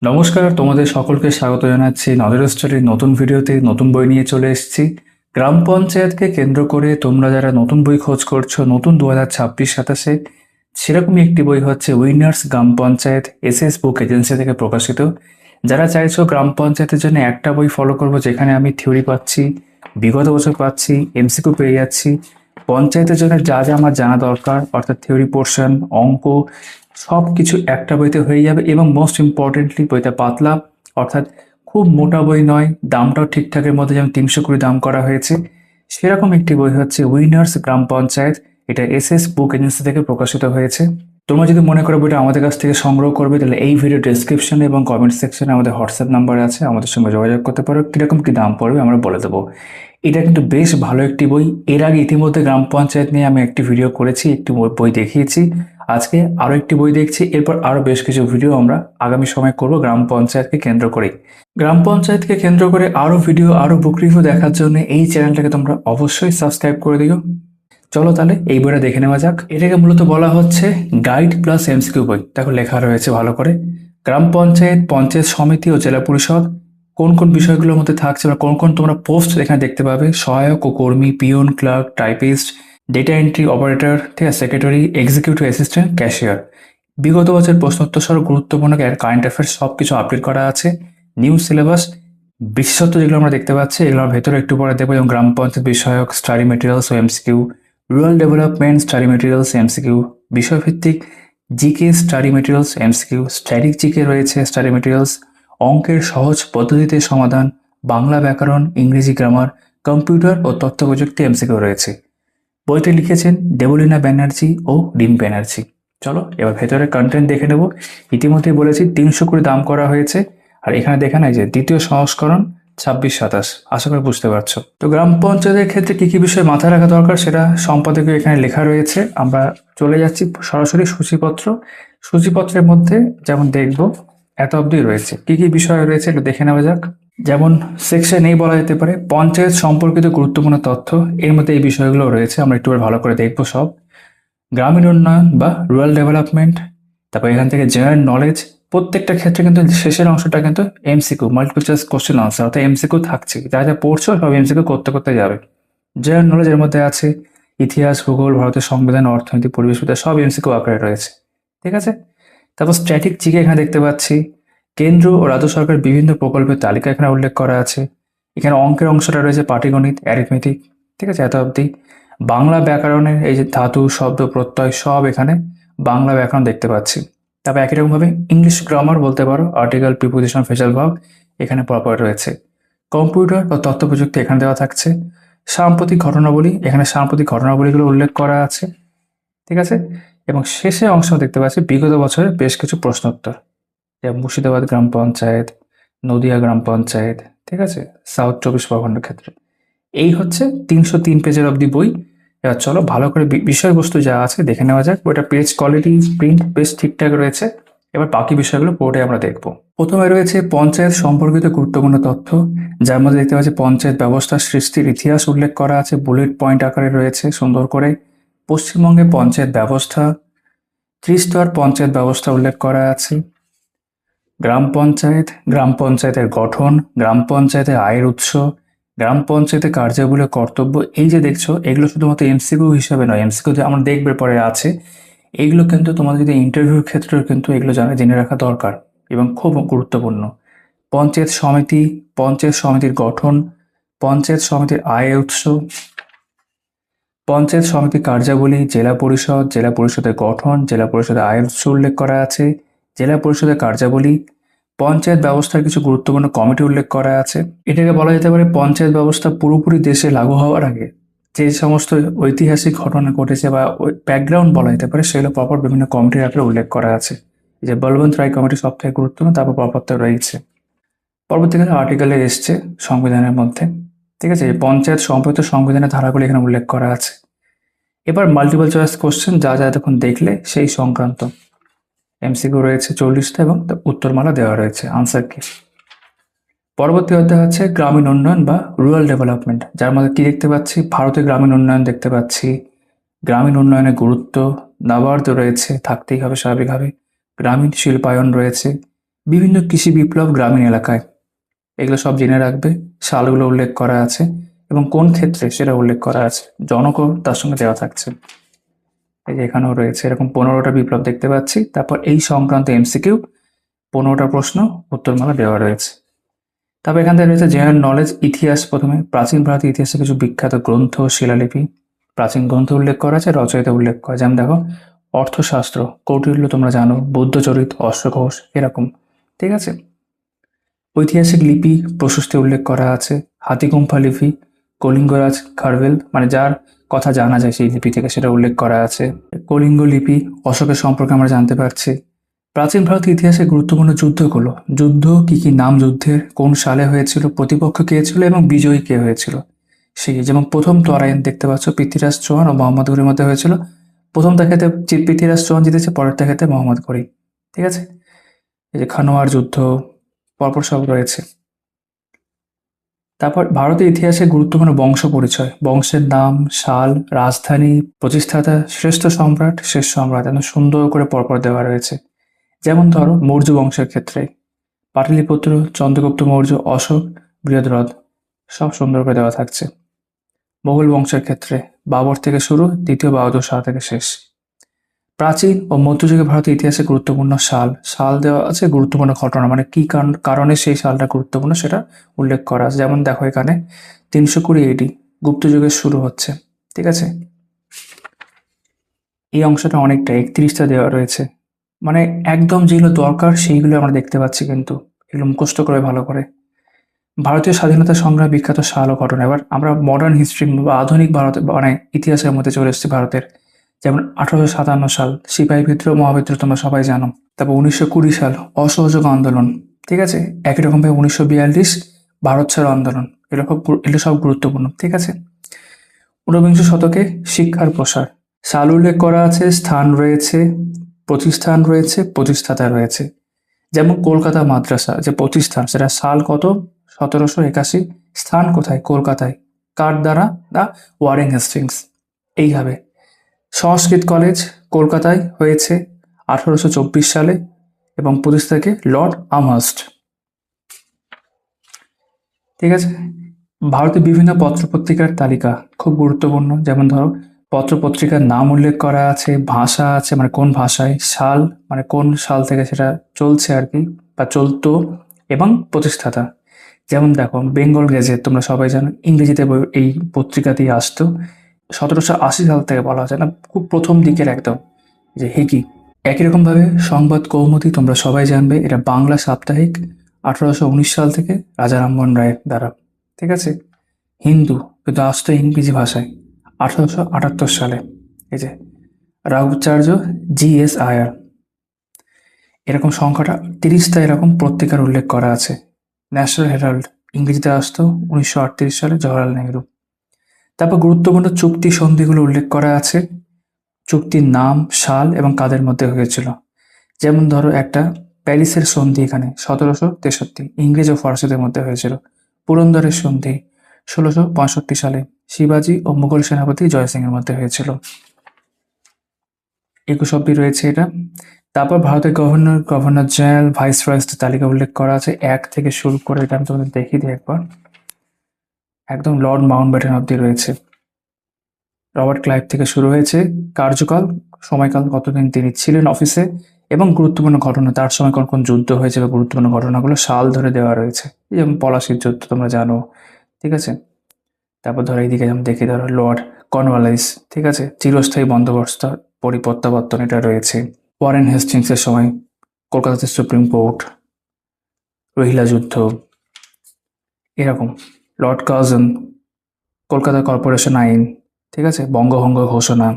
নমস্কার, তোমাদের সকলকে স্বাগত জানাচ্ছি নলেজ স্টাডির নতুন ভিডিওতে। নতুন বই নিয়ে চলে এসেছি। গ্রাম পঞ্চায়েতকে কেন্দ্র করে তোমরা যারা নতুন বই খোঁজ করছো, নতুন 2026-27, সেরকমই একটি বই হচ্ছে উইনার্স গ্রাম পঞ্চায়েত, এসএস বুক এজেন্সি থেকে প্রকাশিত। যারা চাইছো গ্রাম পঞ্চায়েতের জন্য একটা বই ফলো করবো যেখানে আমি থিওরি পাচ্ছি, বিগত বছর পাচ্ছি, এমসিকিউ পেয়ে যাচ্ছি, পঞ্চায়েতের জন্য যা যা আমার জানা দরকার অর্থাৎ থিওরি পোর্শন, অঙ্ক, সব কিছু একটা বইতে হয়ে যাবে। এবং মোস্ট ইম্পর্টেন্টলি বইটা পাতলা, অর্থাৎ খুব মোটা বই নয়, দামটাও ঠিকঠাকের মধ্যে, যেমন 300 করে দাম করা হয়েছে, সেরকম একটি বই হচ্ছে উইনার্স গ্রাম পঞ্চায়েত। এটা এসএস বুক এজেন্সি থেকে প্রকাশিত হয়েছে। তোমরা যদি মনে করো বইটা আমাদের কাছ থেকে সংগ্রহ করবে, তাহলে এই ভিডিও ডেসক্রিপশনে এবং কমেন্ট সেকশনে আমাদের হোয়াটসঅ্যাপ নাম্বার আছে, আমাদের সঙ্গে যোগাযোগ করতে পারো। কীরকম কী দাম পড়বে আমরা বলে দেবো। এটা কিন্তু বেশ ভালো একটি বই। এর আগে ইতিমধ্যে গ্রাম পঞ্চায়েত নিয়ে আমি একটি ভিডিও করেছি, একটি বই দেখিয়েছি। আজকে আরও একটি বই দেখছি, এরপর আরও বেশ কিছু ভিডিও আমরা আগামী সময় করব গ্রাম পঞ্চায়েতকে কেন্দ্র করে। গ্রাম পঞ্চায়েতকে কেন্দ্র করে আরও ভিডিও, আরও বুক রিভিউ দেখার জন্য এই চ্যানেলটাকে তোমরা অবশ্যই সাবস্ক্রাইব করে দিও। চলো তাহলে এই বইটা দেখে নেওয়া যাক। এটাকে মূলত বলা হচ্ছে গাইড প্লাস এমসিকিউ বই। দেখো লেখা রয়েছে ভালো করে, গ্রাম পঞ্চায়েত, পঞ্চায়েত সমিতি ও জেলা পরিষদ কোন কোন বিষয়গুলোর মধ্যে থাকছে বা কোন কোন তোমরা পোস্ট এখানে দেখতে পাবে: সহায়ক ও কর্মী, peon, clerk, typist, data entry operator, ঠিক আছে, সেক্রেটারি, এক্সিকিউটিভ অ্যাসিস্ট্যান্ট, ক্যাশিয়ার। বিগত বছর প্রশ্নোত্তর সহ গুরুত্বপূর্ণ কারেন্ট অ্যাফেয়ার্স সব কিছু আপডেট করা আছে। নিউ সিলেবাস, বিশেষত্ব যেগুলো আমরা দেখতে পাচ্ছি এগুলোর ভেতরে একটু পরে দেখবো, এবং গ্রাম পঞ্চায়েত বিষয়ক স্টাডি মেটেরিয়ালস ও MCQ, rural development study materials MCQ, বিষয়ভিত্তিক GK study materials MCQ, static GK রয়েছে স্টাডি মেটেরিয়ালস, অঙ্কের সহজ পদ্ধতিতে সমাধান, বাংলা ব্যাকরণ, ইংরেজি গ্রামার, কম্পিউটার ও তথ্য প্রযুক্তি এমসিকিউ রয়েছে। বইটি লিখেছেন দেবলীনা ব্যানার্জি ও রিম ব্যানার্জি। চলো এবার ভেতরের কন্টেন্ট দেখে নেব। ইতিমধ্যে বলেছি 300 করে দাম করা হয়েছে। আর এখানে দেখে নেয় যে দ্বিতীয় সংস্করণ 26-27, আশা করি বুঝতে পারছো। তো গ্রাম পঞ্চায়েতের ক্ষেত্রে কি কি বিষয় মাথায় রাখা দরকার সেটা সম্পাদকীয় এখানে লেখা রয়েছে। আমরা চলে যাচ্ছি সরাসরি সূচিপত্র। সূচিপত্রের মধ্যে যেমন দেখব এত অবধি রয়েছে, কি কি বিষয় রয়েছে একটু দেখে নেওয়া যাক। যেমন সেকশন এই বলা যেতে পারে পঞ্চায়েত সম্পর্কিত গুরুত্বপূর্ণ তথ্য, এর মধ্যে এই বিষয়গুলো রয়েছে, আমরা একটু ভালো করে দেখবো সব। গ্রামীণ উন্নয়ন বা রুরাল ডেভেলপমেন্ট, তারপর এখান থেকে জেনারেল নলেজ। প্রত্যেকটা ক্ষেত্রে কিন্তু শেষের অংশটা কিন্তু MCQ, multiple choice question answer, অর্থাৎ এমসিকিউ থাকছে, যা যা পড়ছো সব এমসিকিউ করতে করতে যাবে। জেনারেল নলেজের মধ্যে আছে ইতিহাস, ভূগোল, ভারতের সংবিধান, অর্থনীতি, পরিবেশবিদ্যা, সব এমসিকিউ আকারে রয়েছে, ঠিক আছে। তারপর স্ট্যাটিক জিকে এখানে দেখতে পাচ্ছি কেন্দ্র ও রাজ্য সরকারের বিভিন্ন প্রকল্পের তালিকা এখানে উল্লেখ করা আছে। এখানে অঙ্কের অংশটা রয়েছে পাটিগণিত, অ্যারিথমেটিক, ঠিক আছে, এত অবধি। বাংলা ব্যাকরণের এই যে ধাতু, শব্দ, প্রত্যয়, সব এখানে বাংলা ব্যাকরণ দেখতে পাচ্ছি। তারপর একই রকমভাবে ইংলিশ গ্রামার বলতে পারো, আর্টিকেল, প্রিপোজিশন, ফেজাল ভার্ব এখানে প্রপার রয়েছে। কম্পিউটার ও তথ্য প্রযুক্তি এখানে দেওয়া থাকছে। সাম্প্রতিক ঘটনাবলী, এখানে সাম্প্রতিক ঘটনাবলীগুলো উল্লেখ করা আছে, ঠিক আছে। এবং শেষে অংশ দেখতে পাচ্ছি বিগত বছরের বেশ কিছু প্রশ্নোত্তর, যেমন মুর্শিদাবাদ গ্রাম পঞ্চায়েত, নদিয়া গ্রাম পঞ্চায়েত, ঠিক আছে, সাউথ 24 পরগনার ক্ষেত্রে। এই হচ্ছে 303 পেজের অবধি বই। এবার চলো ভালো করে বিষয়বস্তু যা আছে দেখে নেওয়া যাক। বইটা পেজ কোয়ালিটি, প্রিন্ট বেশ ঠিকঠাক রয়েছে। এবার বাকি বিষয়গুলো পুরোটাই আমরা দেখব। প্রথমে রয়েছে পঞ্চায়েত সম্পর্কিত গুরুত্বপূর্ণ তথ্য, যার মধ্যে দেখতে পাচ্ছি পঞ্চায়েত ব্যবস্থা সৃষ্টির ইতিহাস উল্লেখ করা আছে, বুলেট পয়েন্ট আকারে রয়েছে সুন্দর করে। পশ্চিমবঙ্গে পঞ্চায়েত ব্যবস্থা, ত্রিস্তর পঞ্চায়েত ব্যবস্থা উল্লেখ করা আছে। গ্রাম পঞ্চায়েত, গ্রাম পঞ্চায়েতের গঠন, গ্রাম পঞ্চায়েতের আয়ের উৎস, গ্রাম পঞ্চায়েতের কার্যাবলী ও কর্তব্য। এই যে দেখছো এগুলো শুধুমাত্র এমসিকিউ হিসাবে নয়, এমসিকিউ যে আমরা দেখবে পরে আছে, এইগুলো কিন্তু তোমাদের যদি ইন্টারভিউর ক্ষেত্রেও কিন্তু এগুলো জেনে রাখা দরকার এবং খুব গুরুত্বপূর্ণ। পঞ্চায়েত সমিতি, পঞ্চায়েত সমিতির গঠন, পঞ্চায়েত সমিতির আয়ের উৎস, পঞ্চায়েত সমিতির কার্যাবলী, জেলা পরিষদ, জেলা পরিষদের গঠন, জেলা পরিষদের আয়ের উৎস উল্লেখ করা আছে, জেলা পরিষদের কার্যাবলী, পঞ্চায়েত ব্যবস্থার কিছু গুরুত্বপূর্ণ কমিটি উল্লেখ করা আছে। এটাকে বলা যেতে পারে পঞ্চায়েত ব্যবস্থা পুরোপুরি দেশে লাগু হওয়ার আগে যে সমস্ত ঐতিহাসিক ঘটনা ঘটেছে বা ব্যাকগ্রাউন্ড বলা যেতে পারে, সেগুলো পরপর বিভিন্ন কমিটির আকারে উল্লেখ করা আছে। এই যে বলবন্ত রায় কমিটি সব থেকে গুরুত্বপূর্ণ, তারপর পরপর রয়েছে। পরবর্তীকালে আর্টিকেলে এসছে সংবিধানের মধ্যে, ঠিক আছে। পঞ্চায়েত সম্পর্কিত সংবিধানের ধারাগুলি এখানে উল্লেখ করা আছে। এবার মাল্টিপল চয়েস কোশ্চেন যা যা এতক্ষণ দেখলে সেই সংক্রান্ত এমসিকিউ রয়েছে 40টা এবং উত্তরমালা দেওয়া রয়েছে, আনসার কি। পরবর্তী অধ্যায় হচ্ছে গ্রামীণ উন্নয়ন বা রুরাল ডেভেলপমেন্ট, যার মধ্যে কি দেখতে পাচ্ছি ভারতের গ্রামীণ উন্নয়ন দেখতে পাচ্ছি, গ্রামীণ উন্নয়নের গুরুত্ব, নাবার্ড রয়েছে, থাকতেই হবে স্বাভাবিকভাবে, গ্রামীণ শিল্পায়ন রয়েছে, বিভিন্ন কৃষি বিপ্লব গ্রামীণ এলাকায়, এগুলো সব জেনে রাখবে। সালগুলো উল্লেখ করা আছে এবং কোন ক্ষেত্রে সেটা উল্লেখ করা আছে, জনকও তার সঙ্গে দেওয়া থাকছে। এই যে এখানেও রয়েছে এরকম 15টা বিপ্লব দেখতে পাচ্ছি। তারপর এই সংক্রান্ত এমসিকিউ 15টা প্রশ্ন উত্তরমালা দেওয়া রয়েছে। তারপর এখান থেকে রয়েছে জেনারেল নলেজ, ইতিহাস। প্রথমে প্রাচীন ভারতের ইতিহাসে কিছু বিখ্যাত গ্রন্থ, শিলালিপি, প্রাচীন গ্রন্থ উল্লেখ করা আছে, রচয়িতা উল্লেখ করা, যেমন দেখো অর্থশাস্ত্র, কৌটিল্য তোমরা জানো, বুদ্ধচরিত, অশ্বঘোষ, এরকম। ঠিক আছে। ঐতিহাসিক লিপি, প্রশস্তি উল্লেখ করা আছে, হাতিগুম্ফা লিপি, কলিঙ্গরাজ খারভেল, মানে যার কথা জানা যায় সেই লিপি থেকে সেটা উল্লেখ করা আছে। কলিঙ্গ লিপি, অশোকের সম্পর্কে আমরা জানতে পারছি। প্রাচীন ভারতের ইতিহাসে গুরুত্বপূর্ণ যুদ্ধগুলো, যুদ্ধ কি কি নাম যুদ্ধের, কোন সালে হয়েছিল, প্রতিপক্ষ কে ছিল এবং বিজয়ী কে হয়েছিল, সেই যেমন প্রথম তরাইন দেখতে পাচ্ছ পৃথ্বীরাজ চৌহান ও মোহাম্মদ ঘুরির মধ্যে হয়েছিল। প্রথম দেখাতে পৃথ্বীরাজ চৌহান জিতেছে, পরের দেখাতে মোহাম্মদ ঘুরি। ঠিক আছে। এই যে খানোয়ার যুদ্ধ, পরপর সব রয়েছে। তারপর ভারতের ইতিহাসে গুরুত্বপূর্ণ বংশ পরিচয়, বংশের নাম, সাল, রাজধানী, প্রতিষ্ঠাতা, শ্রেষ্ঠ সম্রাট, শেষ সম্রাট, এত সুন্দর করে পরপর দেওয়া রয়েছে। যেমন ধরো মৌর্য বংশের ক্ষেত্রে পাটলিপুত্র, চন্দ্রগুপ্ত মৌর্য, অশোক, বৃহদ্রথ, সব সুন্দর করে দেওয়া থাকছে। মোগল বংশের ক্ষেত্রে বাবর থেকে শুরু, দ্বিতীয় বাহাদুর শাহ থেকে শেষ। প্রাচীন ও মধ্যযুগে ভারতের ইতিহাসে গুরুত্বপূর্ণ সাল, সাল দেওয়া আছে, গুরুত্বপূর্ণ ঘটনা মানে কি কারণে সেই সালটা গুরুত্বপূর্ণ সেটা উল্লেখ করা আছে। যেমন দেখো এখানে 320 AD গুপ্ত যুগের শুরু হচ্ছে। ঠিক আছে। এই অংশটা অনেকটা 31টা দেওয়া রয়েছে, মানে একদম যেগুলো দরকার সেইগুলো আমরা দেখতে পাচ্ছি, কিন্তু এগুলো মুখস্থ করে ভালো করে। ভারতীয় স্বাধীনতা সংগ্রামে বিখ্যাত সাল ও ঘটনা। এবার আমরা মডার্ন হিস্ট্রি বা আধুনিক ভারত মানে ইতিহাসের মধ্যে চলে এসেছি ভারতের। যেমন 1857 সাল সিপাহী বিদ্রোহ, মহাবিদ্রোহ তোমরা সবাই জানো। তারপর 1920 সাল অসহযোগ আন্দোলন। ঠিক আছে। একই রকমভাবে 1942 ভারত ছাড়ো আন্দোলন, এগুলো সব গুরুত্বপূর্ণ। ঠিক আছে। ঊনবিংশ শতকে শিক্ষার প্রসার, সাল উল্লেখ করা আছে, স্থান রয়েছে, প্রতিষ্ঠান রয়েছে, প্রতিষ্ঠাতা রয়েছে। যেমন কলকাতা মাদ্রাসা যে প্রতিষ্ঠান, সেটা সাল কত, 1781। স্থান কোথায়, কলকাতায়, কার দ্বারা, দা ওয়ারেন হেস্টিংস। এইভাবে সংস্কৃত কলেজ কলকাতায় হয়েছে 1824 সালে এবং প্রতিষ্ঠাকে লর্ড আমহার্স্ট। ঠিক আছে। ভারতে বিভিন্ন পত্রপত্রিকার তালিকা খুব গুরুত্বপূর্ণ। যেমন ধরো পত্রপত্রিকার নাম উল্লেখ করা আছে, ভাষা আছে মানে কোন ভাষায়, সাল মানে কোন সাল থেকে সেটা চলছে আর কি বা চলতো, এবং প্রতিষ্ঠাতা। যেমন দেখো বেঙ্গল গেজেট তোমরা সবাই জানো, ইংরেজিতে এই পত্রিকাতেই আসতো। 1780 সাল থেকে বলা হচ্ছে, না খুব প্রথম দিকের একদম, যে হেকি। একই রকমভাবে সংবাদ কৌমুদী তোমরা সবাই জানবে, এটা বাংলা সাপ্তাহিক, 1819 সাল থেকে রাজা রামমোহন রায়ের দ্বারা। ঠিক আছে। হিন্দু কিন্তু আসতো ইংরেজি ভাষায় 1878 সালে, এই যে রাঘবাচার্য GS আয়ার। এরকম সংখ্যাটা 30টা এরকম পত্রিকার উল্লেখ করা আছে। ন্যাশনাল হেরাল্ড ইংরেজিতে আসতো 1938 সালে জওহরলাল নেহরু। তারপর গুরুত্বপূর্ণ চুক্তি সন্ধিগুলো উল্লেখ করা আছে, চুক্তির নাম, সাল এবং কাদের মধ্যে হয়েছিল। যেমন ধরো একটা প্যারিসের সন্ধি এখানে 1763 ইংরেজ ও ফরাসিদের মধ্যে হয়েছিল। পুরন্দরের সন্ধি 1665 সালে শিবাজি ও মুঘল সেনাপতি জয় সিং এর মধ্যে হয়েছিল। 21 অব্দি রয়েছে এটা। তারপর ভারতের গভর্নর জেনারেল, ভাইস রয়েসদের তালিকা উল্লেখ করা আছে 1 থেকে শুরু করে। এটা আমি তোমাদের দেখিয়ে দিই একবার। একদম লর্ড মাউন্টব্যাটেন অব্দি রয়েছে। রবার্ট ক্লাইভ থেকে শুরু হয়েছে, কার্যকাল, সময়কাল কতদিন তিনি ছিলেন অফিসে, এবং গুরুত্বপূর্ণ ঘটনা, তার সময় কোন কোন যুদ্ধ হয়েছে বা গুরুত্বপূর্ণ ঘটনাগুলো সাল ধরে দেওয়া রয়েছে। যেমন পলাশির যুদ্ধ তোমরা জানো। ঠিক আছে। তারপর ধরো এইদিকে যেমন দেখি, ধরো লর্ড কর্নওয়ালিস। ঠিক আছে। চিরস্থায়ী বন্দোবস্ত প্রত্যাবর্তন, এটা রয়েছে। ওয়ারেন হেস্টিংসের সময় কলকাতাতে সুপ্রিম কোর্ট, রোহিলা যুদ্ধ, এরকম। লর্ড কার্জন, কলকাতা কর্পোরেশন আইন। ঠিক আছে। বঙ্গভঙ্গ ঘোষণা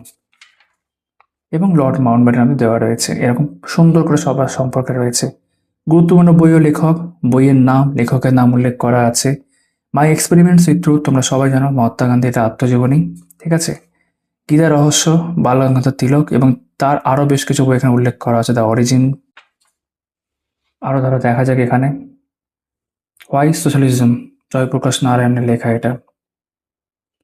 এবং লর্ড মাউন্টব্যাটেন দেওয়া রয়েছে। এরকম সুন্দর করে সবার সম্পর্কে রয়েছে। গুরুত্বপূর্ণ বই ও লেখক, বইয়ের নাম, লেখকের নাম উল্লেখ করা আছে। মাই এক্সপেরিমেন্টস উইথ ট্রুথ তোমরা সবাই জানো, মহাত্মা গান্ধী, এটা আত্মজীবনী। ঠিক আছে। গীতা রহস্য, বাল গঙ্গাধর তিলক, এবং তার আরও বেশ কিছু বই এখানে উল্লেখ করা আছে, দ্য অরিজিন। আরও ধরো দেখা যাক এখানে হোয়াই সোশ্যালিজম, জয়প্রকাশ নারায়ণের লেখা এটা।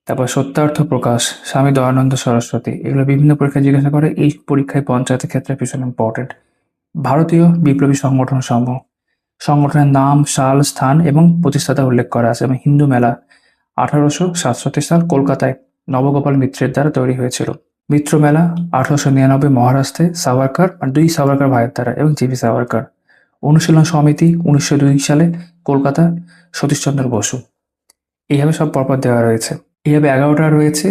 তারপর সত্যার্থ প্রকাশ, স্বামী দয়ানন্দ সরস্বতী। এগুলো বিভিন্ন পরীক্ষায় জিজ্ঞাসা করে, এই পরীক্ষায় পঞ্চায়েতের ক্ষেত্রে ভীষণ ইম্পর্টেন্ট। ভারতীয় বিপ্লবী সংগঠন সমূহ, সংগঠনের নাম, সাল, স্থান এবং প্রতিষ্ঠাতা উল্লেখ করা আছে। এবং হিন্দু মেলা 1867 সাল কলকাতায় নবগোপাল মিত্রের দ্বারা তৈরি হয়েছিল। মিত্র মেলা 1899 মহারাষ্ট্রে সাভারকার আর দুই সাভারকার ভাইয়ের দ্বারা এবং জিভি সাভারকার। অনুশীলন সমিতি 1902 সালে কলকাতা সতীশচন্দ্র বসু। এইভাবে সব পরপর দেওয়া রয়েছে। এইভাবে 11টা রয়েছে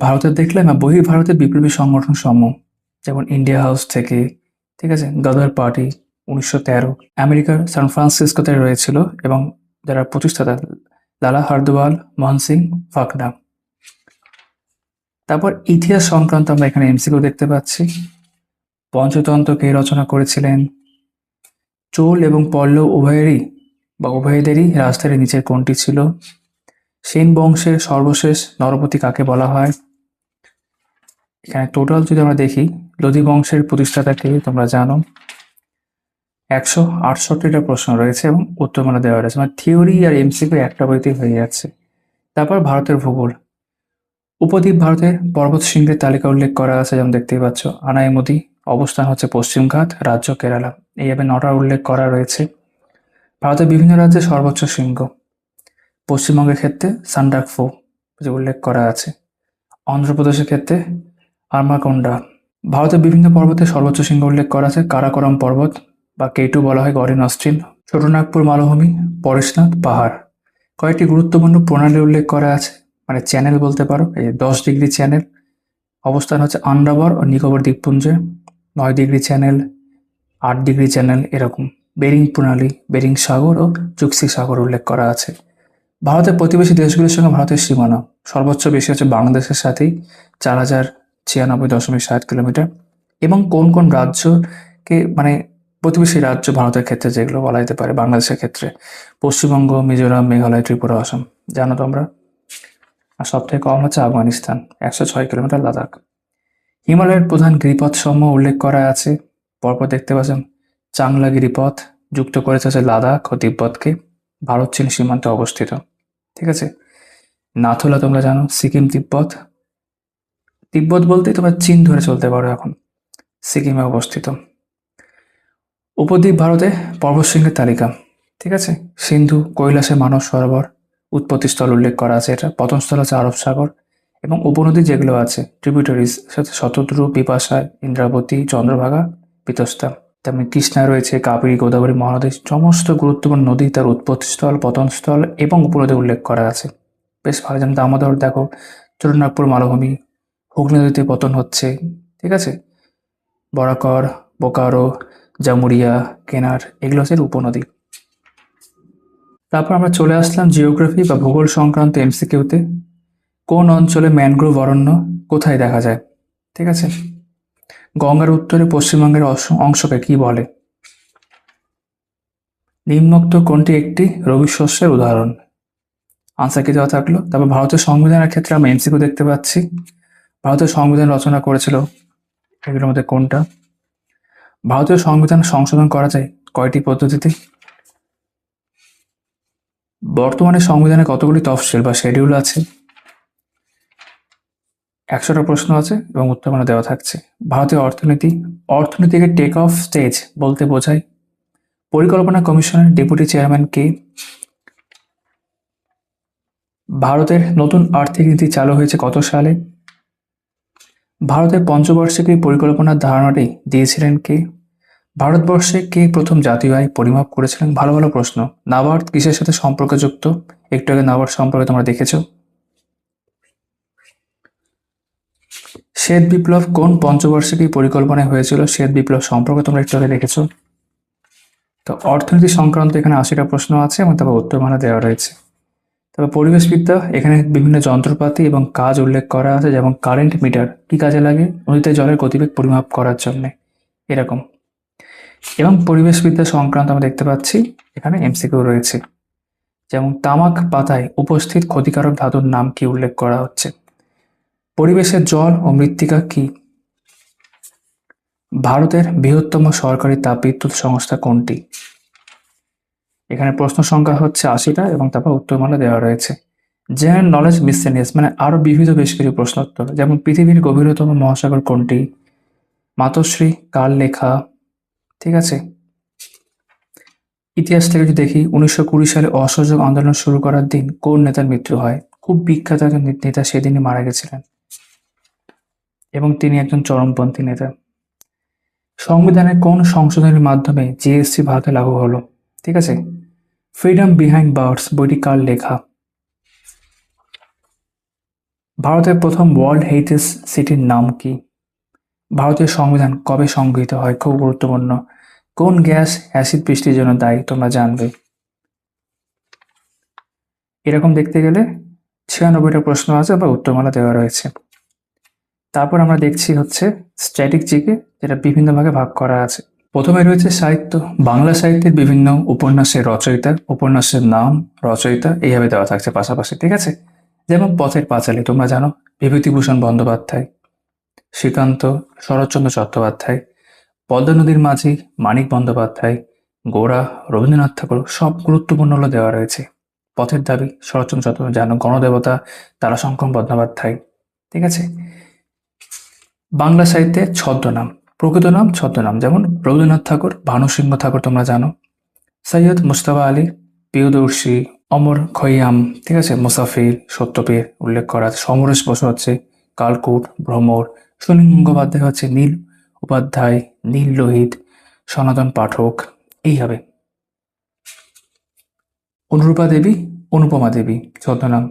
ভারতের দেখলাম না, ভারতের বিপ্লবী সংগঠন সমূহ, যেমন ইন্ডিয়া হাউস থেকে, ঠিক আছে, গদার পার্টি 1913, আমেরিকার সান ফ্রান্সিসকোতে রয়েছিল এবং যারা প্রতিষ্ঠাতা লালা হরদওয়াল, মোহন সিং ফাকনা। তারপর ইতিহাস সংক্রান্ত আমরা এখানে এমসিকিউ দেখতে পাচ্ছি। পঞ্চতন্ত্র কে রচনা করেছিলেন? চোল এবং পল্লব উভয়দেরই রাজধানীর নিচের কোনটি ছিল? সেন বংশের সর্বশেষ নরপতি কাকে বলা হয়? এখানে টোটাল যদি আমরা দেখি, লোধি বংশের প্রতিষ্ঠাতাকে তোমরা জানো। 168টা প্রশ্ন রয়েছে এবং উত্তরমালা দেওয়া রয়েছে, মানে থিওরি আর এমসিকিউ একটা বইতেই হয়ে যাচ্ছে। তারপর ভারতের ভূগোল। উপদ্বীপ ভারতের পর্বত শৃঙ্গের তালিকা উল্লেখ করা আছে, যেমন দেখতেই পাচ্ছ। আনাইমুদি অবস্থান হচ্ছে পশ্চিমঘাট, রাজ্য কেরালা। এইভাবে 9টা উল্লেখ করা রয়েছে। ভারতের বিভিন্ন রাজ্যে সর্বোচ্চ শৃঙ্গ। পশ্চিমবঙ্গের ক্ষেত্রে সান্ডাকফু যে উল্লেখ করা আছে। অন্ধ্রপ্রদেশের ক্ষেত্রে আরমাকোন্ডা। ভারতের বিভিন্ন পর্বতে সর্বোচ্চ শৃঙ্গ উল্লেখ করা আছে। কারাকোরাম পর্বত বা কেটু বলা হয় গরিন অস্ট্রিন। ছোটনাগপুর মালভূমি, পরেশনাথ পাহাড়। কয়েকটি গুরুত্বপূর্ণ প্রণালী উল্লেখ করা আছে, মানে চ্যানেল বলতে পারো। এই 10 ডিগ্রি চ্যানেল অবস্থান হচ্ছে আন্দামান ও নিকোবর দ্বীপপুঞ্জে। 9 ডিগ্রি চ্যানেল, 8 ডিগ্রি চ্যানেল এরকম। বেরিং প্রণালী, বেরিং সাগর ও চুক্সি সাগর উল্লেখ করা আছে। ভারতের প্রতিবেশী দেশগুলির সঙ্গে ভারতের সীমানা সর্বোচ্চ বেশি হচ্ছে বাংলাদেশের সাথেই, 4096.7 কিলোমিটার। এবং কোন কোন রাজ্যকে, মানে প্রতিবেশী রাজ্য ভারতের ক্ষেত্রে যেগুলো বলা যেতে পারে বাংলাদেশের ক্ষেত্রে: পশ্চিমবঙ্গ, মিজোরাম, মেঘালয়, ত্রিপুরা, আসাম। জানো তোমরা। আর সব থেকে কম হচ্ছে আফগানিস্তান, 106 কিলোমিটার লাদাখ। হিমালয়ের প্রধান গিরিপথ সমূহ উল্লেখ করা আছে। পরপর দেখতে পাচ্ছেন চাংলা গিরিপথ যুক্ত করেছে হচ্ছে লাদাখ ও তিব্বতকে, ভারত চীন সীমান্তে অবস্থিত। ঠিক আছে। নাথুলা তোমরা জানো, সিকিম তিব্বত। তিব্বত বলতেই তোমরা চীন ধরে চলতে পারো, এখন সিকিমে অবস্থিত। উপদ্বীপ ভারতে পর্বতশৃঙ্গের তালিকা। ঠিক আছে। সিন্ধু, কৈলাসে, মানস সরোবর উৎপত্তিস্থল উল্লেখ করা আছে। এটা পতনস্থল হচ্ছে আরব সাগর। এবং উপনদী যেগুলো আছে ট্রিবিউটারিজ, শতদ্রু, বিপাশা, ইন্দ্রাবতী, চন্দ্রভাগা, পিতস্তা। তেমনি কৃষ্ণা রয়েছে, কাবেরী, গোদাবরী, মহানদী। সমস্ত গুরুত্বপূর্ণ নদী তার উৎপত্তিস্থল, পতনস্থল এবং উপনদী উল্লেখ করা আছে। বেশ ভালো। যেমন দামোদর দেখো, ছোটনাগপুর মালভূমি, হুগলি নদীতে পতন হচ্ছে। ঠিক আছে। বরাকর, বোকারো, জামুরিয়া, কেনার, এগুলো হচ্ছে উপনদী। তারপর আমরা চলে আসলাম জিওগ্রাফি বা ভূগোল সংক্রান্ত এমসিকিউতে। কোন অঞ্চলে ম্যানগ্রোভ অরণ্য কোথায় দেখা যায়? ঠিক আছে। গঙ্গার উত্তরে পশ্চিমবঙ্গের অংশকে কি বলে? নিম্নোক্ত কোনটি একটি রবি শস্যের উদাহরণ? আনসার কি দেওয়া থাকলো? তারপর ভারতের সংবিধানের ক্ষেত্রে আমরা এমসিকিউ দেখতে পাচ্ছি। ভারতের সংবিধান রচনা করেছিল এগুলোর মধ্যে কোনটা? ভারতীয় সংবিধান সংশোধন করা যায় কয়টি পদ্ধতিতে? বর্তমানে সংবিধানে কতগুলি তফসিল বা শেডিউল আছে? 100টা প্রশ্ন আছে এবং উত্তরমালা দেওয়া থাকছে। ভারতীয় অর্থনীতিকে টেক অফ স্টেজ বলতে বোঝায়? পরিকল্পনা কমিশনের ডেপুটি চেয়ারম্যান কে? ভারতের নতুন আর্থিক নীতি চালু হয়েছে কত সালে? ভারতের পঞ্চবার্ষিকী পরিকল্পনার ধারণাটি দিয়েছিলেন কে? ভারতবর্ষে কে প্রথম জাতীয় আয় পরিমাপ করেছিলেন? ভালো ভালো প্রশ্ন। নাবার্ড কিসের সাথে সম্পর্কযুক্ত? একটু আগে নাবার্ড সম্পর্কে তোমরা দেখেছো। শ্বেত বিপ্লব কোন পঞ্চবার্ষিকী পরিকল্পনায় হয়েছিল? শ্বেত বিপ্লব সম্পর্কে তোমরা একটু আগে দেখেছো। তো অর্থনীতি সংক্রান্ত এখানে 80টা প্রশ্ন আছে এবং তারপর উত্তরমালা দেওয়া রয়েছে। তবে পরিবেশবিদ্যা, এখানে বিভিন্ন যন্ত্রপাতি এবং কাজ উল্লেখ করা আছে, যেমন কারেন্ট মিটার কি কাজে লাগে? নদীতে জলের গতিবেগ পরিমাপ করার জন্য এরকম। এবং পরিবেশবিদ্যা সংক্রান্ত আমরা দেখতে পাচ্ছি এখানে এমসিকিউ রয়েছে, যেমন তামাক পাতায় উপস্থিত ক্ষতিকারক ধাতুর নাম কি উল্লেখ করা হচ্ছে? পরিবেশের জল ও মৃত্তিকা কি? ভারতের বৃহত্তম সরকারি তাপবিদ্যুৎ সংস্থা কোনটি? এখানে প্রশ্ন সংখ্যা হচ্ছে 80টা এবং তারপর উত্তরমালা দেওয়া রয়েছে। জেনারেল নলেজ মিসসেলিয়াস, মানে আরো বিবিধ বেশ কিছু প্রশ্ন উত্তর, যেমন পৃথিবীর গভীরতম মহাসাগর কোনটি? মাতশ্রী, কার লেখা? ঠিক আছে। ইতিহাস থেকে যদি দেখি 1920 সালে অসহযোগ আন্দোলন শুরু করার দিন কোন নেতার মৃত্যু হয়? খুব বিখ্যাত একজন নেতা সেদিনই মারা গেছিলেন এবং তিনি একজন চরমপন্থী নেতা। সংবিধানের কোন সংশোধনীর মাধ্যমে জিএসটি ভারতে লাগু হলো? ঠিক আছে, ফ্রিডম বিহাইন্ড বার্ডস বইটি কার লেখা? ভারতের প্রথম ওয়ার্ল্ড হেরিটেজ সিটির নাম কি? ভারতীয় সংবিধান কবে সংগৃহীত হয়? খুব গুরুত্বপূর্ণ। কোন গ্যাস অ্যাসিড বৃষ্টির জন্য দায়ী? তোমরা জানবে। এরকম দেখতে গেলে 96টা প্রশ্ন আছে বা উত্তরমালা দেওয়া রয়েছে। তারপর আমরা দেখছি হচ্ছে স্ট্যাটিক জিকে, যেটা বিভিন্ন ভাগে ভাগ করা আছে। প্রথমে রয়েছে সাহিত্য। বাংলা সাহিত্যের বিভিন্ন উপন্যাসের রচয়িতা, উপন্যাসের নাম, রচয়িতা এইভাবে দেওয়া থাকছে পাশাপাশি, ঠিক আছে? যেমন পথের পাঁচালী, তোমরা জানো, বিভূতিভূষণ বন্দ্যোপাধ্যায়। শ্রীকান্ত, শরৎচন্দ্র চট্টোপাধ্যায়। পদ্মা নদীর মাঝি, মানিক বন্দ্যোপাধ্যায়। গোরা, রবীন্দ্রনাথ ঠাকুর, সব গুরুত্বপূর্ণ হলো দেওয়া রয়েছে। পথের দাবি, শরৎচন্দ্র চট্টোপাধ্যায়, জানো, গণদেবতা, তারাশঙ্কর বন্দ্যোপাধ্যায়, ঠিক আছে? বাংলা সাহিত্যে ছদ্মনাম, প্রকৃত নাম, ছদ্মনাম, যেমন রবীন্দ্রনাথ ঠাকুর, ভানুসিংহ ঠাকুর, তোমরা জানো। সৈয়দ মুস্তফা আলী, প্রিয়দর্শী, অমর খৈয়াম, ঠিক আছে, মুসাফির, সত্যপীর উল্লেখ করা আছে। সমরেশ বসু হচ্ছে কালকূট, ভ্রমর। সুনীল গঙ্গোপাধ্যায় হচ্ছে নীল উপাধ্যায়, নীল লোহিত, সনাতন পাঠক, এইভাবে। অনুরূপা দেবী, অনুপমা দেবী, ছদ্মনাম।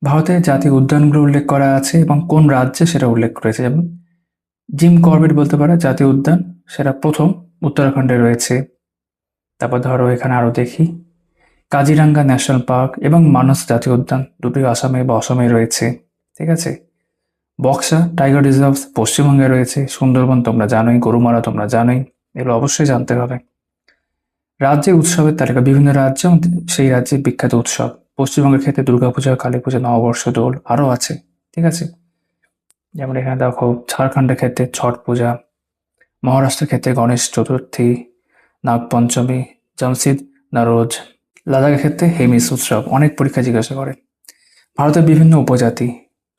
ভারতের জাতীয় উদ্যানগুলো উল্লেখ করা আছে এবং কোন রাজ্যে সেটা উল্লেখ করেছে। যেমন জিম করবেট বলতে পারে জাতীয় উদ্যান, সেটা প্রথম উত্তরাখণ্ডে রয়েছে। তারপর ধরো এখানে আরো দেখি, কাজিরাঙ্গা ন্যাশনাল পার্ক এবং মানস জাতীয় উদ্যান, দুটি আসামে বা অসমে রয়েছে, ঠিক আছে? বক্সা টাইগার রিজার্ভ পশ্চিমবঙ্গে রয়েছে। সুন্দরবন তোমরা জানোই, গরুমারা তোমরা জানোই, এগুলো অবশ্যই জানতে হবে। রাজ্যের উৎসবের তালিকা, বিভিন্ন রাজ্য এবং সেই রাজ্যের বিখ্যাত উৎসব। পশ্চিমবঙ্গের ক্ষেত্রে দুর্গাপূজা, কালী পূজা, নববর্ষ, দোল, আরও আছে, ঠিক আছে? যেমন এখানে দেখো, ঝাড়খণ্ডের ক্ষেত্রে ছট পূজা, মহারাষ্ট্রের ক্ষেত্রে গণেশ চতুর্থী, নাগপঞ্চমী, জামশিদ নারোজ, লাদাখের ক্ষেত্রে হেমিস উৎসব। অনেক পরীক্ষা জিজ্ঞাসা করে। ভারতের বিভিন্ন উপজাতি,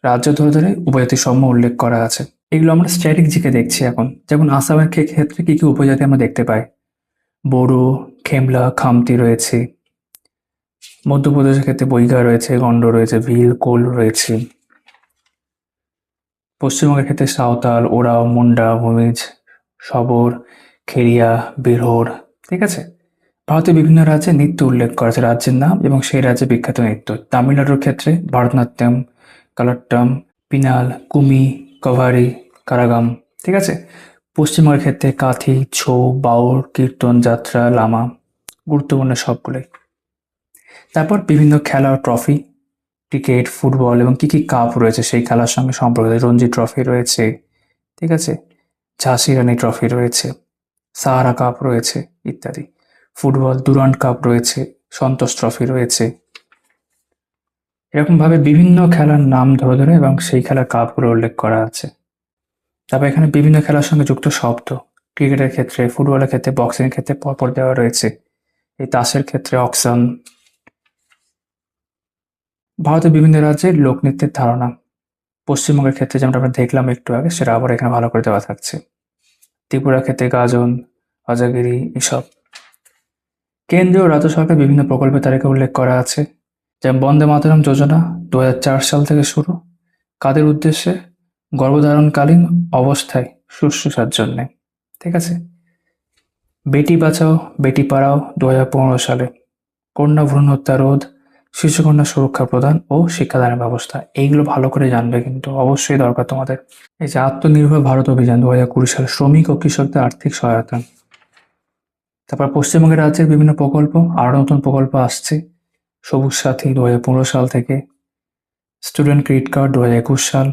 রাজ্য ধরে ধরে উপজাতি সমূহ উল্লেখ করা আছে। এগুলো আমরা স্ট্যাটিক জিকে দেখছি এখন। যেমন আসামের ক্ষেত্রে কি কি উপজাতি আমরা দেখতে পাই? বড়ো, খেমলা, খামতি রয়েছে। মধ্যপ্রদেশের ক্ষেত্রে বৈগা রয়েছে, গন্ড রয়েছে, ভিল, কোল রয়েছে। পশ্চিমবঙ্গের ক্ষেত্রে সাঁওতাল, ওরাও, মুন্ডা, ভূমিজ, শবর, খেরিয়া, বিরহর, ঠিক আছে? ভারতের বিভিন্ন রাজ্যে নৃত্য উল্লেখ করা আছে, রাজ্যের নাম এবং সেই রাজ্যে বিখ্যাত নৃত্য। তামিলনাড়ুর ক্ষেত্রে ভারতনাট্যম, কালাট্টম, পিনাল, কুমি, কভারি, কারাগাম, ঠিক আছে? পশ্চিমবঙ্গের ক্ষেত্রে কাথি, ছৌ, বাউল, কীর্তন, যাত্রা, লামা, গুরুত্বপূর্ণ সবগুলোই। তারপর বিভিন্ন খেলা, ট্রফি, ক্রিকেট, ফুটবল এবং কি কি কাপ রয়েছে সেই খেলার সঙ্গে সম্পর্কিত। রঞ্জি ট্রফি রয়েছে, ঠিক আছে? ঝাঁসি রানী ট্রফি রয়েছে, সাহারা কাপ রয়েছে ইত্যাদি। ফুটবল ডুরান্ড কাপ রয়েছে, সন্তোষ ট্রফি রয়েছে। এরকমভাবে বিভিন্ন খেলার নাম ধরে ধরে এবং সেই খেলার কাপগুলো উল্লেখ করা আছে। তারপর এখানে বিভিন্ন খেলার সঙ্গে যুক্ত শব্দ, ক্রিকেটের ক্ষেত্রে, ফুটবলের ক্ষেত্রে, বক্সিংয়ের ক্ষেত্রে পরপর দেওয়া রয়েছে। এই তাসের ক্ষেত্রে অকশন। ভারতের বিভিন্ন রাজ্যের লোকনৃত্যের ধারণা। পশ্চিমবঙ্গের ক্ষেত্রে যেমন আমরা দেখলাম একটু আগে, সেটা আবার এখানে ভালো করে দেওয়া থাকছে। ত্রিপুরার ক্ষেত্রে গাজন, অজাগিরি, এসব। কেন্দ্রীয় ও রাজ্য সরকার বিভিন্ন প্রকল্পের তালিকা উল্লেখ করা আছে। যেমন বন্দে মাতরম যোজনা 2004 সাল থেকে শুরু। কাদের উদ্দেশ্যে? গর্ভধারণকালীন অবস্থায় শুশ্রূষার জন্যে, ঠিক আছে? বেটি বাঁচাও বেটি পড়াও 2015 সালে। কন্যা ভ্রূণ হত্যা রোধ, শিশুকন্যা সুরক্ষা প্রদান ও শিক্ষাদানের ব্যবস্থা। এইগুলো ভালো করে জানবে, কিন্তু অবশ্যই দরকার তোমাদের। এই যে আত্মনির্ভর ভারত অভিযান 2020 সালে, শ্রমিক ও কৃষকদের আর্থিক সহায়তা। তারপর পশ্চিমবঙ্গের রাজ্যের বিভিন্ন প্রকল্প, আরও নতুন প্রকল্প আসছে। সবুজ সাথী 2015 সাল থেকে, স্টুডেন্ট ক্রেডিট কার্ড 2021 সাল।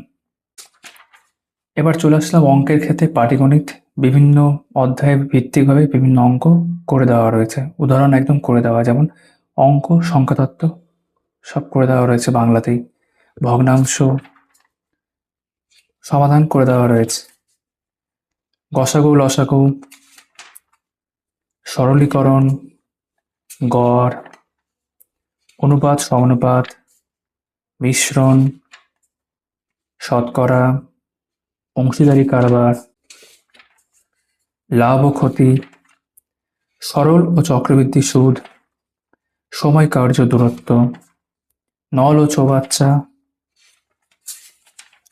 এবার চলে আসলাম অঙ্কের ক্ষেত্রে, পাটিগণিত। বিভিন্ন অধ্যায়ে ভিত্তিকভাবে বিভিন্ন অঙ্ক করে দেওয়া রয়েছে, উদাহরণ একদম করে দেওয়া। যেমন অঙ্ক, সংখ্যাতত্ত্ব সব করে দেওয়া রয়েছে বাংলাতেই। ভগ্নাংশ সমাধান করে দেওয়া রয়েছে। গসাগু, লসাগু, সরলীকরণ, গড়, অনুপাত, সমানুপাত, মিশ্রণ, শতকরা, অংশীদারি কারবার, লাভ ও ক্ষতি, সরল ও চক্রবৃদ্ধি সুদ, সময় কার্য দূরত্ব, নল ও চৌবাচ্চা,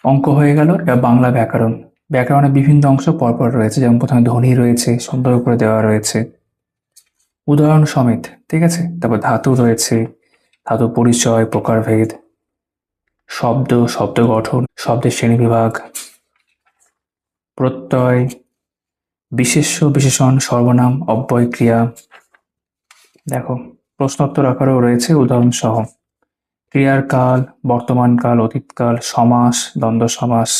অঙ্ক হয়ে গেল। এবার বাংলা ব্যাকরণ। ব্যাকরণে বিভিন্ন অংশ পরপর রয়েছে, যেমন প্রথমে ধ্বনি রয়েছে, সুন্দর করে দেওয়া রয়েছে উদাহরণ সমেত, ঠিক আছে। তারপর ধাতু রয়েছে, ধাতু পরিচয়, প্রকারভেদ, শব্দ, শব্দ গঠন, শব্দের শ্রেণীবিভাগ, প্রত্যয়, বিশেষ্য, বিশেষণ, সর্বনাম, অব্যয়, ক্রিয়া। দেখো প্রশ্নোত্তর আকারেও রয়েছে উদাহরণ সহ। ক্রিয়ার কাল, বর্তমান কাল, অতীতকাল, সমাস, দ্বন্দ্ব সমাস,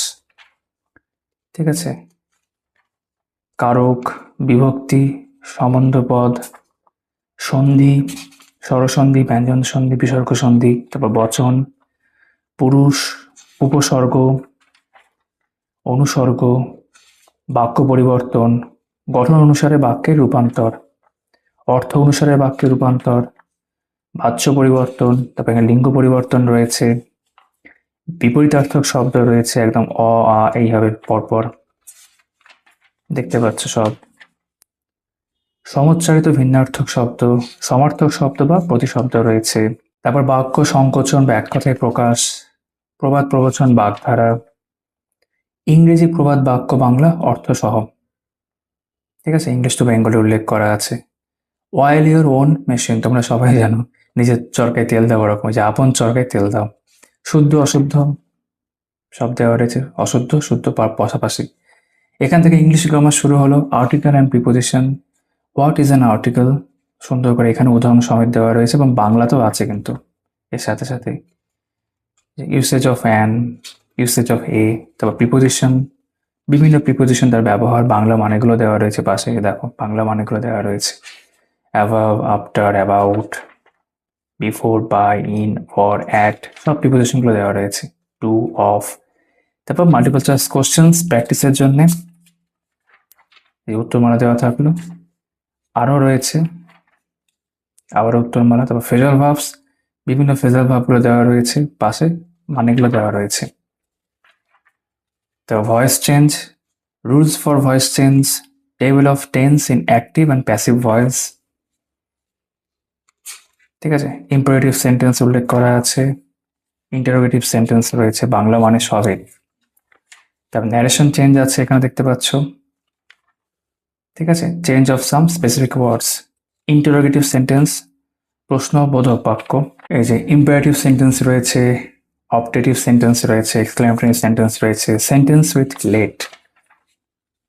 ঠিক আছে। কারক, বিভক্তি, সম্বন্ধপদ, সন্ধি, স্বরসন্ধি, ব্যঞ্জন সন্ধি, বিসর্গ সন্ধি, তারপর বচন, পুরুষ, উপসর্গ, অনুসর্গ, বাক্য পরিবর্তন, গঠন অনুসারে বাক্যের রূপান্তর, অর্থ অনুসারে বাক্যের রূপান্তর, বাচ্য পরিবর্তন, তারপর এখানে লিঙ্গ পরিবর্তন রয়েছে, বিপরীতার্থক শব্দ রয়েছে একদম অ আ এইভাবে পরপর দেখতে পাচ্ছ সব। সমুচ্চারিত ভিন্নার্থক শব্দ, সমার্থক শব্দ বা প্রতিশব্দ রয়েছে। তারপর বাক্য সংকোচন বা এক কথায় প্রকাশ, প্রবাদ প্রবচন, বাগধারা, ইংরেজি প্রবাদ বাক্য বাংলা অর্থ সহ, ঠিক আছে। ইংলিশ টু বেঙ্গলি উল্লেখ করা আছে। অয়েল ইউর ওন মেশিন, তোমরা সবাই জানো নিজের চরকায় তেল দেওয়া রকম, যে আপন চরকায় তেল দাও। শুদ্ধ অশুদ্ধ সব দেওয়া রয়েছে, অশুদ্ধ শুদ্ধ পাশাপাশি। এখান থেকে ইংলিশ গ্রামার শুরু হলো। Article and preposition, what is an article, সুন্দর করে এখানে উদাহরণ সমেত দেওয়া রয়েছে, এবং বাংলাতেও আছে কিন্তু এর সাথে সাথে। Usage of an, usage of a, তারপর প্রিপোজিশন, বিভিন্ন প্রিপোজিশন তার ব্যবহার, বাংলা মানেগুলো দেওয়া রয়েছে পাশে, দেখো বাংলা মানেগুলো দেওয়া রয়েছে। Above, after, about, before, by, in, for, at, সব প্রিপোজিশনগুলো দেওয়া রয়েছে। To, of. তারপর মাল্টিপল চয়েস কোশ্চেন্স প্র্যাকটিসের জন্য এই উত্তরমালা দেওয়া থাকলো, আরও রয়েছে আবার উত্তরমালা। তারপর ফ্রেজাল ভার্বস, বিভিন্ন ফ্রেজাল ভার্বগুলো দেওয়া রয়েছে পাশে, মানেগুলো দেওয়া রয়েছে। তো voice change, rules for voice change, table of tense in active and passive voice, ঠিক আছে। ইম্পারেটিভ সেন্টেন্স উল্লেখ করা আছে, ইন্টারোগেটিভ সেন্টেন্স রয়েছে, বাংলা মানে সবই। তারপর ন্যারেশন চেঞ্জ আছে এখানে দেখতে পাচ্ছ, ঠিক আছে। Change of some specific words, interrogative sentence, প্রশ্নবোধক বাক্য। এই যে ইম্পারেটিভ সেন্টেন্স রয়েছে, অপটেটিভ সেন্টেন্স রয়েছে, এক্সক্লেমেটরি সেন্টেন্স রয়েছে, সেন্টেন্স উইথ লেট।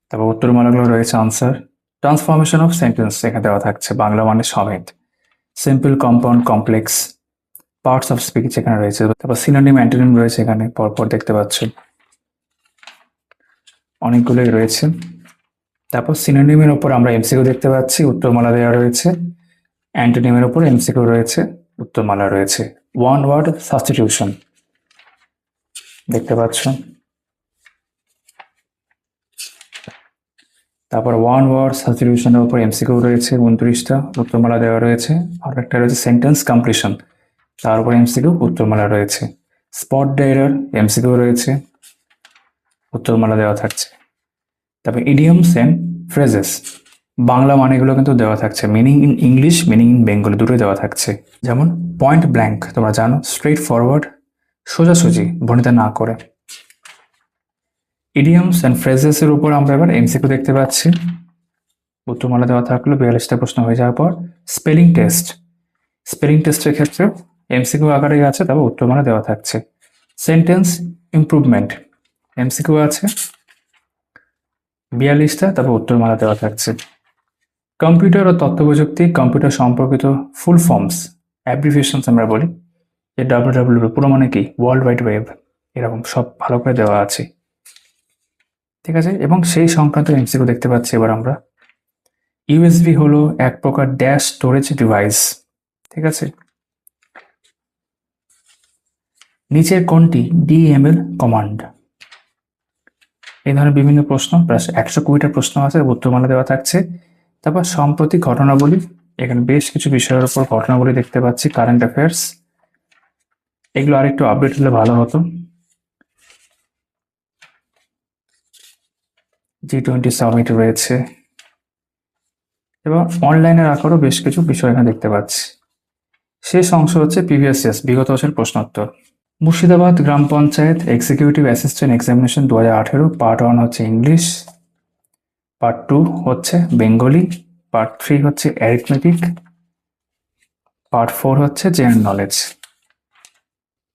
তারপর উত্তরমালাগুলো রয়েছে আনসার। ট্রান্সফরমেশন অফ সেন্টেন্স এখানে দেওয়া থাকছে, বাংলা মানে সমেত। Simple, compound, complex, parts of speech এখানে রয়েছে। তারপর সিনোনিম, অ্যান্টোনিম রয়েছে এখানে পরপর দেখতে পাচ্ছ, অনেকগুলোই রয়েছে। তারপর সিনোনিমের ওপর আমরা এমসিকিউ দেখতে পাচ্ছি, উত্তরমালা দেওয়া রয়েছে। অ্যান্টোনিমের ওপর এমসিকিউ রয়েছে, উত্তরমালা রয়েছে। ওয়ান ওয়ার্ড সাবস্টিটিউশন দেখতে পাচ্ছ। তারপর ওয়ান ওয়ার্ড সাবস্টিটিউশনের উপর এমসিকিউ রয়েছে 29টা, উত্তরমালা দেওয়া রয়েছে। আর একটা রয়েছে সেন্টেন্স কমপ্লিশন, তার উপর এমসিকিউ, উত্তরমালা রয়েছে। স্পট দ্য এরর, এমসিকিউ রয়েছে, উত্তরমালা দেওয়া থাকছে। তারপর ইডিয়মস এন্ড ফ্রেজেস, বাংলা মানেগুলো কিন্তু দেওয়া থাকছে, meaning in English, meaning in Bengali দুটোই দেওয়া থাকছে। যেমন পয়েন্ট ব্ল্যাঙ্ক, তোমরা জানো, স্ট্রেট ফরওয়ার্ড, সোজাসুজি, ভনিতা না করে। ইডিয়মস অ্যান্ড ফ্রেজেস এর উপর আমরা এবার এমসিকিউ দেখতে পাচ্ছি, উত্তরমালা দেওয়া থাকলো 42টা প্রশ্ন হয়ে যাওয়ার পর। স্পেলিং টেস্ট, স্পেলিং টেস্টের ক্ষেত্রে এমসিকিউ আকারে আছে, তারপর উত্তরমালা দেওয়া থাকছে। সেন্টেন্স ইমপ্রুভমেন্ট, এমসিকিউ আছে 42টা, তারপর উত্তরমালা দেওয়া থাকছে। কম্পিউটার ও তথ্য প্রযুক্তি, কম্পিউটার সম্পর্কিত ফুল ফর্মস, অ্যাব্রিভিয়েশনস আমরা বলি, যে ডাব্লিউডাব্লিউ পুরো মানে কি, ওয়ার্ল্ড ওয়াইড ওয়েব, এরকম সব ভালো করে দেওয়া আছে, ঠিক আছে। এবং সেই সংক্রান্ত এমসিকিউ দেখতে পাচ্ছি এবার আমরা। ইউএসবি হলো এক প্রকার ড্যাশ স্টোরেজ ডিভাইস, ঠিক আছে। নিচের কোনটি ডিএমএল কমান্ড? এই ধরনের বিভিন্ন প্রশ্ন, প্রায় 120টা প্রশ্ন আছে, উত্তরমালা দেওয়া থাকছে। তারপর সম্প্রতি ঘটনাবলী, এখানে বেশ কিছু বিষয়ের উপর ঘটনাবলী দেখতে পাচ্ছি, কারেন্ট অ্যাফেয়ার্স, এগুলো আরেকটু আপডেট হলে ভালো হতো। G20 সামিট রয়েছে, এবং অনলাইনে রাখারও বেশ কিছু বিষয় এখানে দেখতে পাচ্ছি। শেষ অংশ হচ্ছে প্রিভিয়াস ইয়ার্স, বিগত বছর প্রশ্নোত্তর। মুর্শিদাবাদ গ্রাম panchayat executive assistant examination 2018, part 1 হচ্ছে ইংলিশ, পার্ট 2 হচ্ছে বেঙ্গলি, পার্ট 3 হচ্ছে অ্যারিথমেটিক, পার্ট 4 হচ্ছে জেনারেল নলেজ।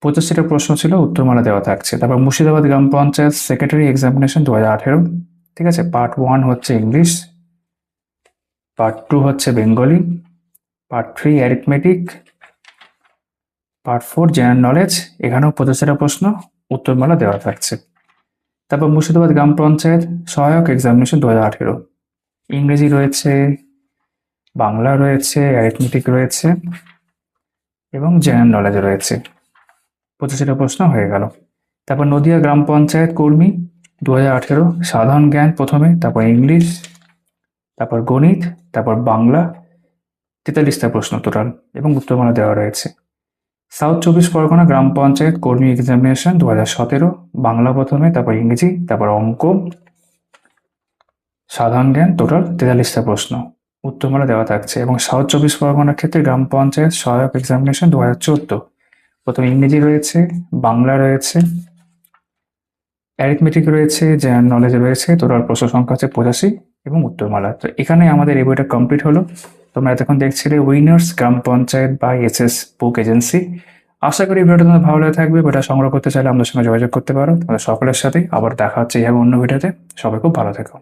85টা প্রশ্ন ছিল, উত্তরমালা দেওয়া থাকছে। তারপর মুর্শিদাবাদ গ্রাম পঞ্চায়েত সেক্রেটারি এক্সামিনেশন 2018, ঠিক আছে, পার্ট 1 হচ্ছে ইংলিশ, পার্ট 2 হচ্ছে Bengali, part 3 arithmetic, part 4 general knowledge. এখানেও 85টা প্রশ্ন, উত্তরমালা দেওয়া থাকছে। তারপর মুর্শিদাবাদ গ্রাম পঞ্চায়েত সহায়ক এক্সামিনেশন 2018, ইংরেজি রয়েছে, বাংলা রয়েছে, অ্যারিথমেটিক রয়েছে এবং জেনারেল নলেজ রয়েছে। 85টা প্রশ্ন হয়ে গেল। তারপর নদিয়া গ্রাম পঞ্চায়েত কর্মী 2018, সাধারণ জ্ঞান প্রথমে, তারপর ইংলিশ, তারপর গণিত, তারপর বাংলা, 43টা প্রশ্ন টোটাল এবং উত্তরমালা দেওয়া রয়েছে। সাউথ 24 পরগনা গ্রাম পঞ্চায়েত কর্মী এক্সামিনেশন 2017, বাংলা প্রথমে, তারপর ইংরেজি, তারপর অঙ্ক, সাধারণ জ্ঞান, টোটাল 43টা প্রশ্ন, উত্তরমালা দেওয়া থাকছে। এবং সাউথ 24 পরগনার ক্ষেত্রে গ্রাম পঞ্চায়েত সহায়ক এক্সামিনেশন 2014, প্রথমে ইংরেজি রয়েছে, বাংলা রয়েছে, অ্যারিথমেটিক রয়েছে, জেনারেল নলেজ রয়েছে, টোটাল প্রশ্ন সংখ্যা হচ্ছে 85 এবং উত্তরমালা। তো এখানে আমাদের এই বইটা কমপ্লিট হলো। তোমরা এতক্ষণ দেখছিলে উইনার্স গ্রাম panchayat by SS book agency. আশা করি ভিডিওটা তোমাদের ভালো লাগে থাকবে। বইটা সংগ্রহ করতে চাইলে আমাদের সঙ্গে যোগাযোগ করতে পারো। তোমাদের সকলের সাথে আবার দেখা হচ্ছে এইভাবে অন্য ভিডিওতে। সবাই খুব ভালো থেকো।